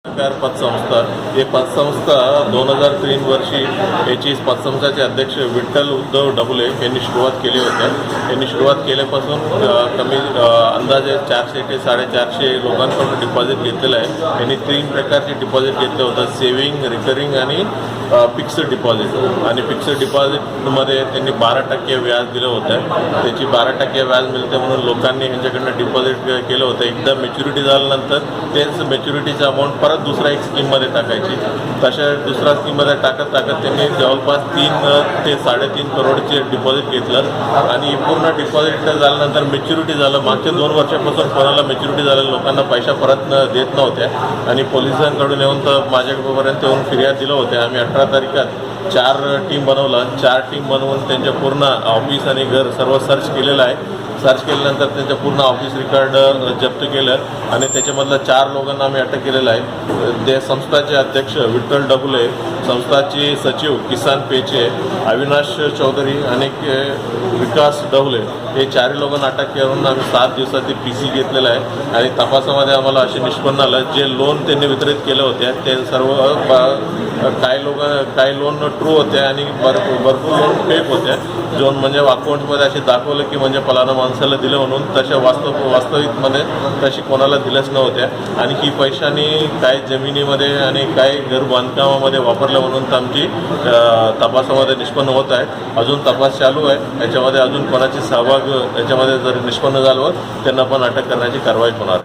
सरकार पतसंस्था हे पतसंस्था 2003 वर्षी याची पतसंस्थाचे अध्यक्ष विठ्ठल उद्धव डबले यांनी सुरुवात केली होती। यांनी सुरुवात केल्यापासून कमी अंदाजे 400 ते 450 लोकांकडून डिपॉझिट घेतलेलं आहे। यांनी 3 प्रकारचे डिपॉझिट घेतलं होतं, सेविंग, रिकरिंग आणि फिक्स्ड डिपॉझिट। आणि फिक्स्ड डिपॉझिटमध्ये त्यांनी 12% व्याज दिलं होतं। त्याची 12% व्याज मिळते म्हणून लोकांनी ह्यांच्याकडनं डिपॉझिट केलं होतं। एकदा मॅच्युरिटी झाल्यानंतर तेच मॅच्युरिटीचं अमाऊंट परत दुसऱ्या एक स्कीममध्ये टाकायची। तशा दुसऱ्या स्कीममध्ये टाकत त्यांनी जवळपास 3 ते 3.5 करोडचे डिपॉझिट घेतलं आणि पूर्ण डिपॉझिट झाल्यानंतर मॅच्युरिटी झालं। मागच्या 2 वर्षापासून कोणाला मॅच्युरिटी झालेल्या लोकांना पैसा परत देत नव्हत्या आणि पोलिसांकडून येऊन तर माझ्यापर्यंत येऊन फिर्याद दिलं होते। आम्ही 18 तारखेला 4 टीम बनवला। 4 टीम बनवून त्यांच्या पूर्ण ऑफिस आणि घर सर्व सर्च केलेलं आहे। सर्च केल्यानंतर त्यांचं पूर्ण ऑफिस रेकॉर्ड जप्त केलं आणि त्याच्यामधलं 4 लोकांना आम्ही अटक केलेलं आहे। ते संस्थाचे अध्यक्ष विठ्ठल डबले, संस्थाचे सचिव किसान पेचे, अविनाश चौधरी आणि विकास डवले हे 4 लोकांना अटक करून आम्ही 7 दिवसाची PC घेतलेलं आहे। आणि तपासामध्ये आम्हाला असे निष्पन्न आलं जे लोन त्यांनी वितरित केले होते ते सर्व काही लोन ट्रू होते आणि भरपूर लोन फेक होते। जो म्हणजे अकाउंटमध्ये असे दाखवलं की म्हणजे फलाना माणसाला दिलं म्हणून तशा वास्तविकमध्ये तशी कोणाला दिल्याच नव्हत्या। आणि ही पैशानी काय जमिनीमध्ये आणि काय घर बांधकामामध्ये वापरलं म्हणून आमची तपासामध्ये निष्पन्न होत आहे। अजून तपास चालू आहे। याच्यामध्ये अजून कोणाची सहभाग याच्यामध्ये जर निष्पन्न झालं त्यांना पण अटक करण्याची कारवाई होणार।